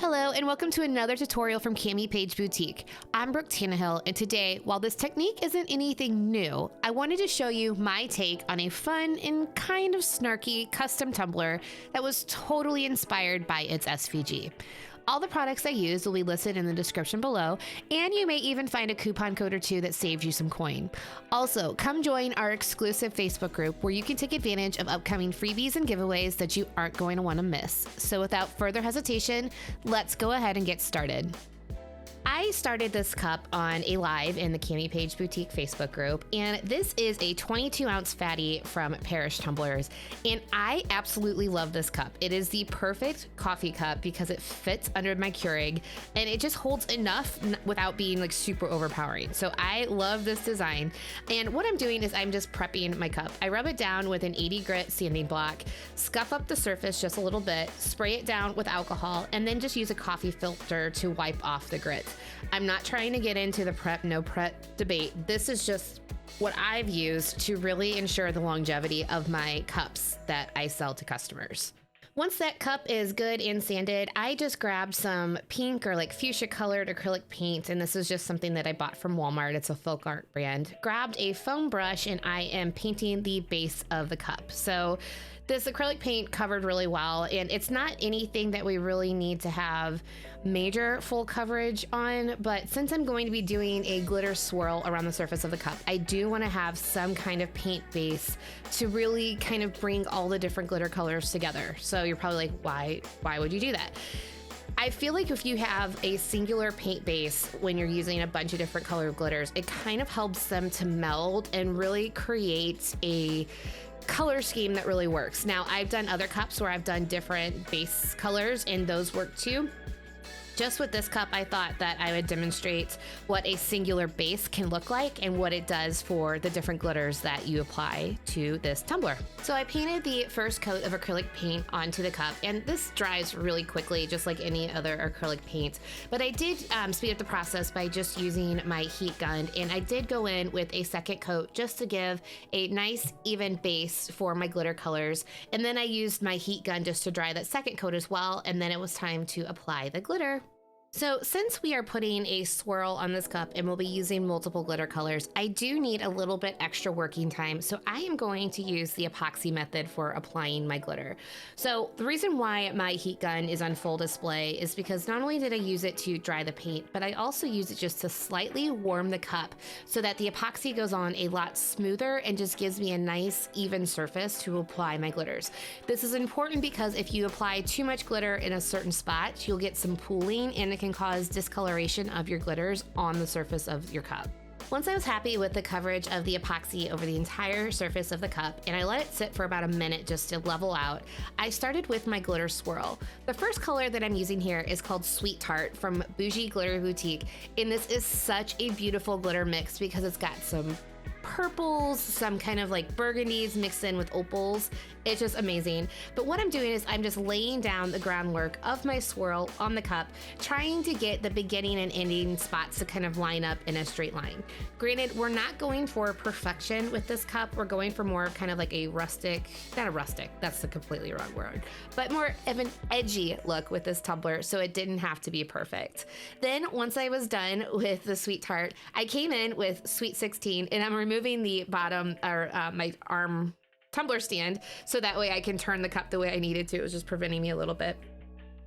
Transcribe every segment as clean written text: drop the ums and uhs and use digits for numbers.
Hello and welcome to another tutorial from CamiPaige Boutique. I'm Brooke Tannehill, and today, while this technique isn't anything new, I wanted to show you my take on a fun and kind of snarky custom tumbler that was totally inspired by its SVG. All the products I used will be listed in the description below, and you may even find a coupon code or two that saves you some coin. Also, come join our exclusive Facebook group where you can take advantage of upcoming freebies and giveaways that you aren't going to want to miss. So without further hesitation, let's go ahead and get started. I started this cup on a live in the CamiPaige Boutique Facebook group, and this is a 22-ounce fatty from Parish Tumblers, and I absolutely love this cup. It is the perfect coffee cup because it fits under my Keurig, and it just holds enough without being like super overpowering. So I love this design, and what I'm doing is I'm just prepping my cup. I rub it down with an 80 grit sanding block, scuff up the surface just a little bit, spray it down with alcohol, and then just use a coffee filter to wipe off the grit. I'm not trying to get into the prep, no prep debate. This is just what I've used to really ensure the longevity of my cups that I sell to customers. Once that cup is good and sanded, I just grabbed some pink or like fuchsia colored acrylic paint, and this is just something that I bought from Walmart. It's a folk art brand. Grabbed a foam brush, and I am painting the base of the cup. So this acrylic paint covered really well, and it's not anything that we really need to have major full coverage on, but since I'm going to be doing a glitter swirl around the surface of the cup, I do want to have some kind of paint base to really kind of bring all the different glitter colors together. So you're probably like, why would you do that? I feel like if you have a singular paint base when you're using a bunch of different colored glitters, it kind of helps them to meld and really create a color scheme that really works. Now, I've done other cups where I've done different base colors, and those work too. Just with this cup, I thought that I would demonstrate what a singular base can look like and what it does for the different glitters that you apply to this tumbler. So I painted the first coat of acrylic paint onto the cup, and this dries really quickly, just like any other acrylic paint. But I did speed up the process by just using my heat gun, and I did go in with a second coat just to give a nice even base for my glitter colors. And then I used my heat gun just to dry that second coat as well, and then it was time to apply the glitter. So since we are putting a swirl on this cup and we'll be using multiple glitter colors, I do need a little bit extra working time. So I am going to use the epoxy method for applying my glitter. So the reason why my heat gun is on full display is because not only did I use it to dry the paint, but I also use it just to slightly warm the cup so that the epoxy goes on a lot smoother and just gives me a nice even surface to apply my glitters. This is important because if you apply too much glitter in a certain spot, you'll get some pooling, and it can cause discoloration of your glitters on the surface of your cup. Once I was happy with the coverage of the epoxy over the entire surface of the cup, and I let it sit for about a minute just to level out, I started with my glitter swirl. The first color that I'm using here is called Sweet Tart from Boujie Glitter Boutique, and this is such a beautiful glitter mix because it's got some purples, some kind of like burgundies mixed in with opals. It's just amazing. But what I'm doing is I'm just laying down the groundwork of my swirl on the cup, trying to get the beginning and ending spots to kind of line up in a straight line. Granted, we're not going for perfection with this cup. We're going for more of kind of like a rustic, not a rustic, that's the completely wrong word, but more of an edgy look with this tumbler, so it didn't have to be perfect. Then once I was done with the Sweet Tart, I came in with Sweet 16, and I'm removing the bottom or my arm tumbler stand so that way I can turn the cup the way I needed to. It was just preventing me a little bit.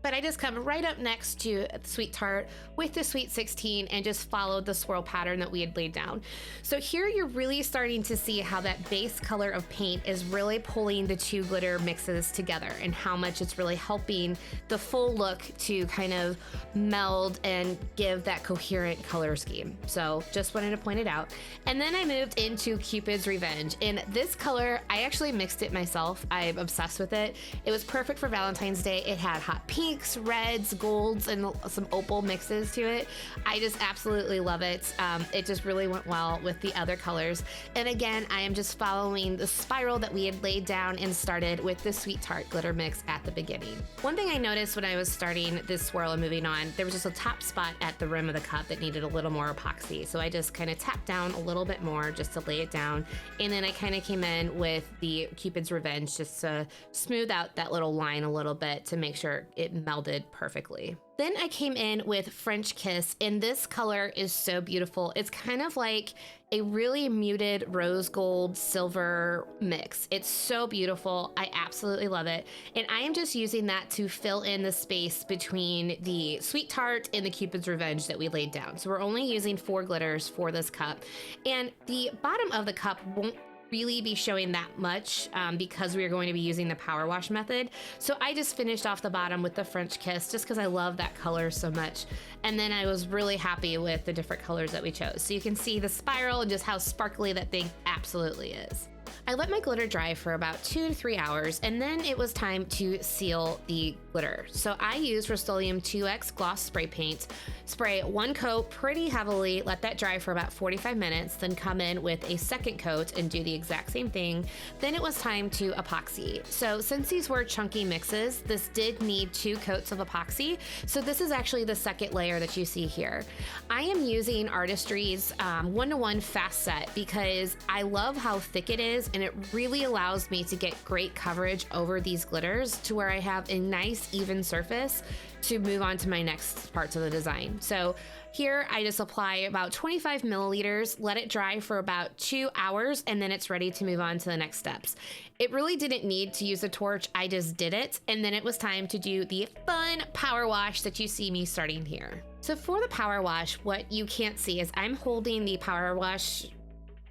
But I just come right up next to Sweet Tart with the Sweet 16 and just followed the swirl pattern that we had laid down. So here you're really starting to see how that base color of paint is really pulling the two glitter mixes together and how much it's really helping the full look to kind of meld and give that coherent color scheme. So just wanted to point it out. And then I moved into Cupid's Revenge. And this color, I actually mixed it myself. I'm obsessed with it. It was perfect for Valentine's Day. It had hot pink, reds, golds, and some opal mixes to it. I just absolutely love it. It just really went well with the other colors. And again, I am just following the spiral that we had laid down and started with the Sweet Tart glitter mix at the beginning. One thing I noticed when I was starting this swirl and moving on, there was just a top spot at the rim of the cup that needed a little more epoxy. So I just kind of tapped down a little bit more just to lay it down. And then I kind of came in with the Cupid's Revenge just to smooth out that little line a little bit to make sure it melded perfectly. Then I came in with French Kiss, and this color is so beautiful. It's kind of like a really muted rose gold silver mix. It's so beautiful. I absolutely love it. And I am just using that to fill in the space between the Sweet Tart and the Cupid's Revenge that we laid down. So we're only using 4 glitters for this cup. And the bottom of the cup won't really be showing that much because we are going to be using the power wash method. So I just finished off the bottom with the French Kiss just because I love that color so much. And then I was really happy with the different colors that we chose. So you can see the spiral and just how sparkly that thing absolutely is. I let my glitter dry for about 2 to 3 hours, and then it was time to seal the glitter. So I used Rust-Oleum 2X gloss spray paint, spray 1 coat pretty heavily, let that dry for about 45 minutes, then come in with a second coat and do the exact same thing. Then it was time to epoxy. So since these were chunky mixes, this did need 2 coats of epoxy. So this is actually the second layer that you see here. I am using Artistry's 1-to-1 fast set because I love how thick it is, and it really allows me to get great coverage over these glitters to where I have a nice even surface to move on to my next parts of the design. So here I just apply about 25 milliliters, let it dry for about 2 hours, and then it's ready to move on to the next steps. It really didn't need to use a torch, I just did it, and then it was time to do the fun power wash that you see me starting here. So for the power wash, what you can't see is I'm holding the power wash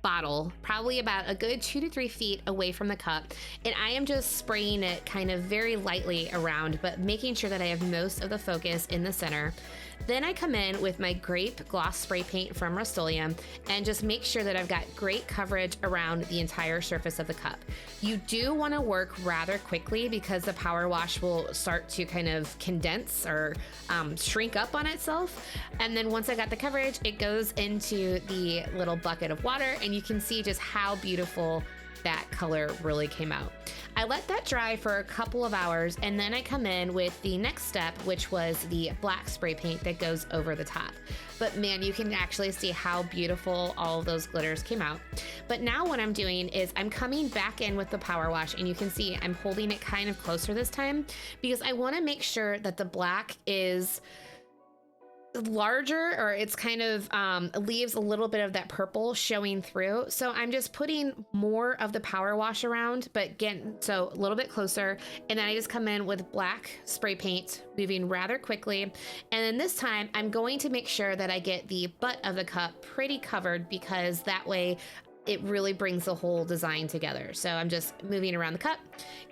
bottle probably about a good 2 to 3 feet away from the cup, and I am just spraying it kind of very lightly around, but making sure that I have most of the focus in the center. Then I come in with my Grape gloss spray paint from Rust-Oleum and just make sure that I've got great coverage around the entire surface of the cup. You do want to work rather quickly because the power wash will start to kind of condense or shrink up on itself. And then once I got the coverage, it goes into the little bucket of water, and you can see just how beautiful that color really came out. I let that dry for a couple of hours, and then I come in with the next step, which was the black spray paint that goes over the top. But man, you can actually see how beautiful all of those glitters came out. But now what I'm doing is I'm coming back in with the power wash, and you can see I'm holding it kind of closer this time because I want to make sure that the black is larger, or it's kind of leaves a little bit of that purple showing through. So I'm just putting more of the power wash around, but again, so a little bit closer. And then I just come in with black spray paint, moving rather quickly. And then this time I'm going to make sure that I get the butt of the cup pretty covered because that way it really brings the whole design together. So I'm just moving around the cup,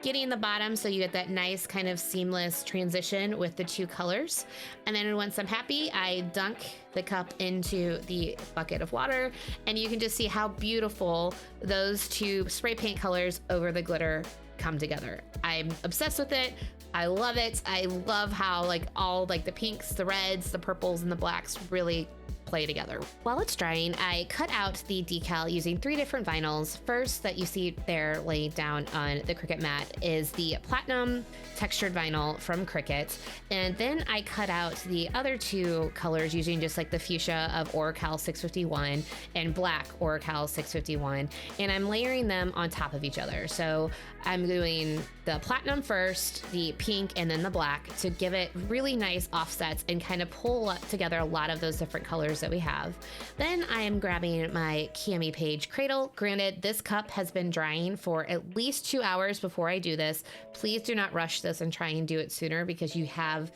getting the bottom so you get that nice kind of seamless transition with the 2 colors. And then once I'm happy, I dunk the cup into the bucket of water, and you can just see how beautiful those 2 spray paint colors over the glitter come together. I'm obsessed with it. I love it. I love how all the pinks, the reds, the purples, and the blacks really play together. While it's drying, I cut out the decal using 3 different vinyls. First that you see there laid down on the Cricut mat is the platinum textured vinyl from Cricut. And then I cut out the other 2 colors using just the fuchsia of Oracal 651 and black Oracal 651. And I'm layering them on top of each other. So I'm doing the platinum first, the pink, and then the black to give it really nice offsets and kind of pull up together a lot of those different colors that we have. Then I am grabbing my CamiPaige Cradle. Granted, this cup has been drying for at least 2 hours before I do this. Please do not rush this and try and do it sooner because you have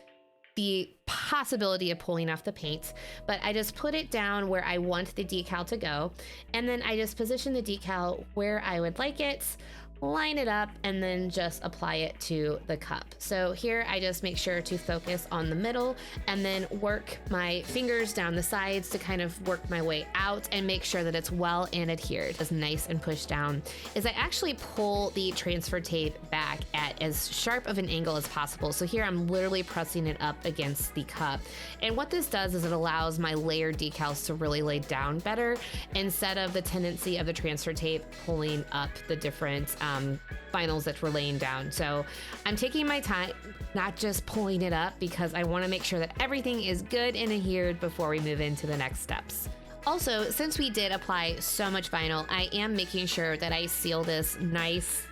the possibility of pulling off the paint. But I just put it down where I want the decal to go, and then I just position the decal where I would like it, line it up, and then just apply it to the cup. So here I just make sure to focus on the middle and then work my fingers down the sides to kind of work my way out and make sure that it's well and adhered. It's nice and pushed down. Is I actually pull the transfer tape back at as sharp of an angle as possible. So here I'm literally pressing it up against the cup. And what this does is it allows my layered decals to really lay down better instead of the tendency of the transfer tape pulling up the different vinyls that we're laying down. So I'm taking my time, not just pulling it up, because I want to make sure that everything is good and adhered before we move into the next steps. Also, since we did apply so much vinyl, I am making sure that I seal this nice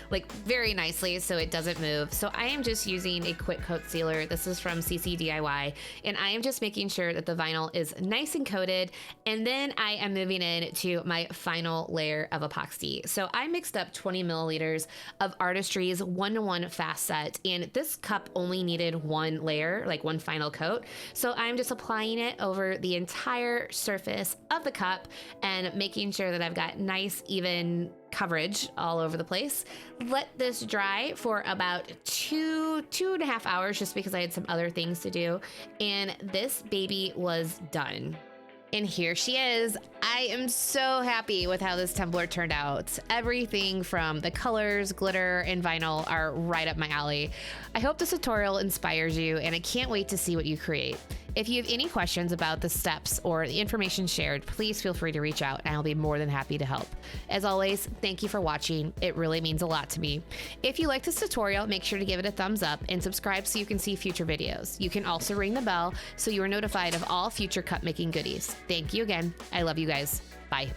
like very nicely so it doesn't move. So I am just using a quick coat sealer. This is from CC DIY, and I am just making sure that the vinyl is nice and coated, and then I am moving in to my final layer of epoxy. So I mixed up 20 milliliters of Artistry's 1-to-1 fast set, and this cup only needed one layer, like one final coat. So I'm just applying it over the entire surface of the cup and making sure that I've got nice even coverage all over the place. Let this dry for about two and a half hours, just because I had some other things to do. And this baby was done. And here she is. I am so happy with how this tumbler turned out. Everything from the colors, glitter, and vinyl are right up my alley. I hope this tutorial inspires you, and I can't wait to see what you create. If you have any questions about the steps or the information shared, please feel free to reach out and I'll be more than happy to help. As always, thank you for watching. It really means a lot to me. If you like this tutorial, make sure to give it a thumbs up and subscribe so you can see future videos. You can also ring the bell so you are notified of all future cup making goodies. Thank you again. I love you guys. Bye.